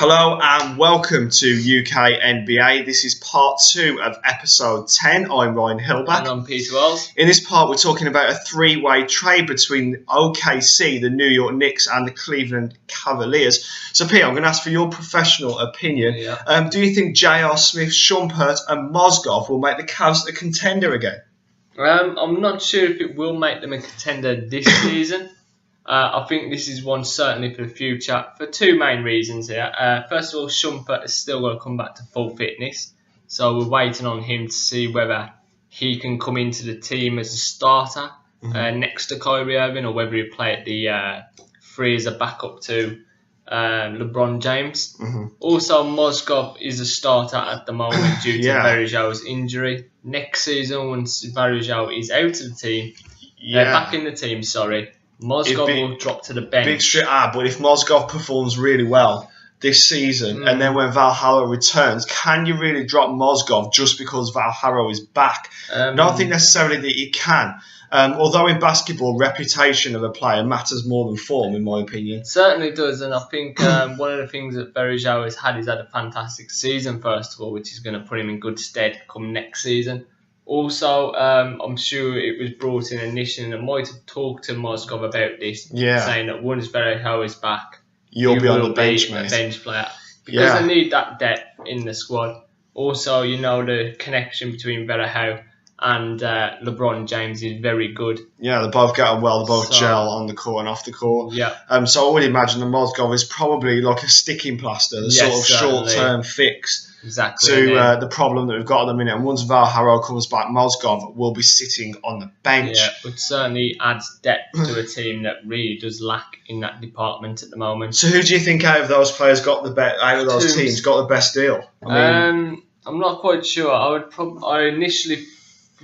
Hello and welcome to UK NBA. This is part 2 of episode 10. I'm Ryan Hillback. And I'm Peter Wells. In this part, we're talking about a three-way trade between OKC, the New York Knicks, and the Cleveland Cavaliers. So, Peter, I'm going to ask for your professional opinion. Yeah. Do you think J.R. Smith, Shumpert, and Mozgov will make the Cavs a contender again? I'm not sure if it will make them a contender this season. I think this is one certainly for the future for two main reasons here. First of all, Shumpert is still going to come back to full fitness, so we're waiting on him to see whether he can come into the team as a starter next to Kyrie Irving, or whether he'll play at the 3 as a backup to LeBron James. Also, Mozgov is a starter at the moment due to Varejão's injury. Next season, once Varejão is out of the team, back in the team, Mozgov will drop to the bench. But if Mozgov performs really well this season, and then when Valhalla returns, can you really drop Mozgov just because Valhalla is back? I don't think necessarily that you can. Although in basketball, reputation of a player matters more than form, in my opinion. Certainly does, and I think one of the things that Varejão has had a fantastic season, first of all, which is going to put him in good stead come next season. Also, I'm sure it was brought in initially, and I might have talked to Mozgov about this, saying that once Varejão is back, you'll be on the bench, mate. A bench player. Because they need that depth in the squad. Also, the connection between Varejão and LeBron James is very good. Yeah, they both get on well. They both gel on the court and off the court. Yeah. So I would imagine that Mozgov is probably like a sticking plaster, the sort of short-term fix to the problem that we've got at the minute. And once Valhalla comes back, Mozgov will be sitting on the bench. Yeah, but certainly adds depth to a team that really does lack in that department at the moment. So who do you think out of those players got the teams got the best deal? I'm not quite sure. I initially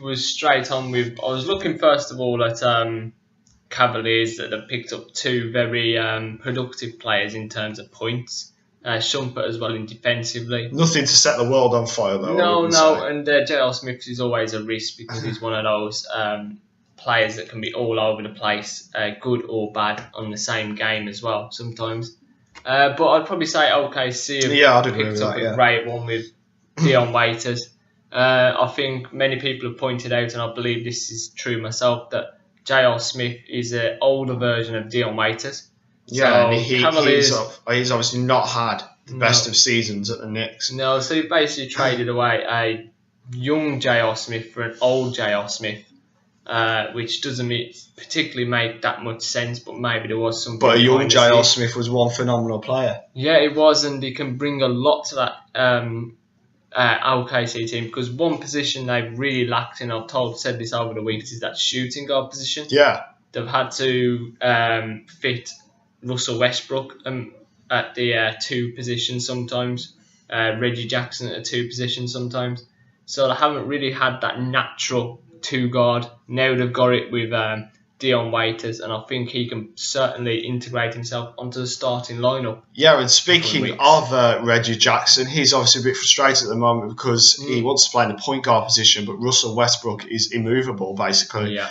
was straight on with. I was looking first of all at Cavaliers that have picked up two very productive players in terms of points. Shumpert as well in defensively. Nothing to set the world on fire though. No, and J.R. Smith is always a risk because he's one of those players that can be all over the place, good or bad on the same game as well sometimes. But I'd probably say OKC have picked up a great one with Dion Waiters. I think many people have pointed out, and I believe this is true myself, that J.R. Smith is an older version of Dion Waiters. Yeah, and he's obviously not had the best of seasons at the Knicks. No, so he basically traded away a young J.R. Smith for an old J.R. Smith, which doesn't particularly make that much sense, but maybe there was something. But a young J.R. Smith was one phenomenal player. Yeah, it was, and he can bring a lot to that OKC team, because one position they've really lacked, and I've said this over the weeks, is that shooting guard position. Yeah. They've had to fit Russell Westbrook at the 2 position sometimes, Reggie Jackson at a 2 position sometimes. So they haven't really had that natural 2 guard. Now they've got it with Dion Waiters, and I think he can certainly integrate himself onto the starting lineup. Yeah, and speaking of Reggie Jackson, he's obviously a bit frustrated at the moment because he wants to play in the point guard position, but Russell Westbrook is immovable, basically. Yeah.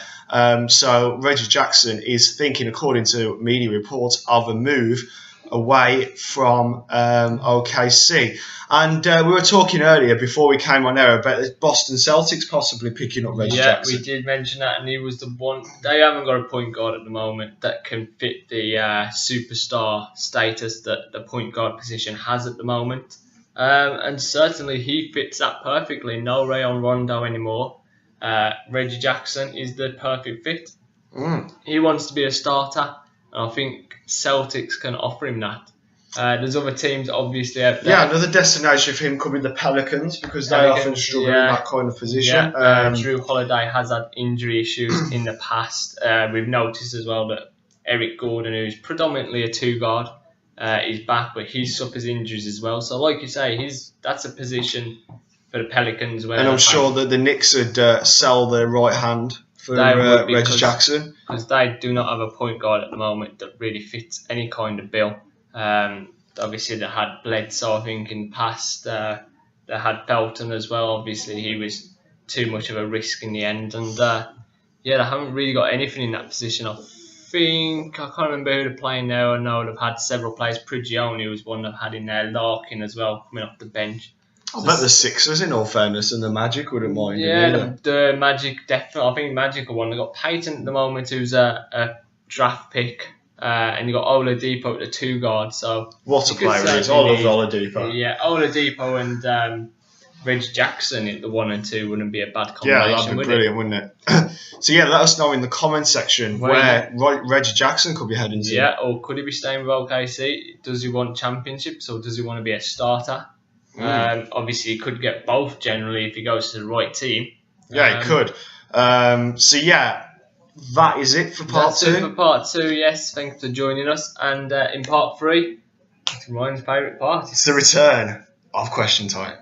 So Reggie Jackson is thinking, according to media reports, of a move away from OKC. And we were talking earlier, before we came on air, about the Boston Celtics possibly picking up Reggie Jackson. Yeah, we did mention that, and he was the one. They haven't got a point guard at the moment that can fit the superstar status that the point guard position has at the moment. And certainly he fits that perfectly. No Rayon Rondo anymore. Reggie Jackson is the perfect fit. He wants to be a starter, and I think Celtics can offer him that. There's other teams obviously out there. Yeah, another destination for him could be the Pelicans, because they often struggle in that kind of position. Drew Holiday has had injury issues in the past. We've noticed as well that Eric Gordon, who's predominantly a 2 guard, is back, but he suffers injuries as well. So like you say, that's a position for the Pelicans. And I'm sure that the Knicks would sell their right hand for Reggie Jackson, because they do not have a point guard at the moment that really fits any kind of bill. Obviously they had Bledsoe, I think, in the past. They had Felton as well. Obviously he was too much of a risk in the end, and they haven't really got anything in that position. I think I can't remember who they're playing now. I know they've had several players. Prigioni was one they've had in there. Larkin as well, coming off the bench. I bet the Sixers, in all fairness, and the Magic wouldn't mind. Yeah, the Magic definitely. I think Magic are one. They got Payton at the moment, who's a draft pick, and you got Oladipo at the 2 guard. So what a player he is! I love Oladipo. Yeah, Oladipo and Reggie Jackson at the 1 and 2 wouldn't be a bad combination. Yeah, that'd be brilliant, wouldn't it? So yeah, let us know in the comment section where Reggie Jackson could be heading to. Yeah, or could he be staying with OKC? Does he want championships or does he want to be a starter? Obviously, he could get both generally if he goes to the right team. Yeah, he could. So yeah, that is it for part 2. That's it for part 2, yes. Thanks for joining us. And in part 3, it's Ryan's favourite part. It's the return of question time.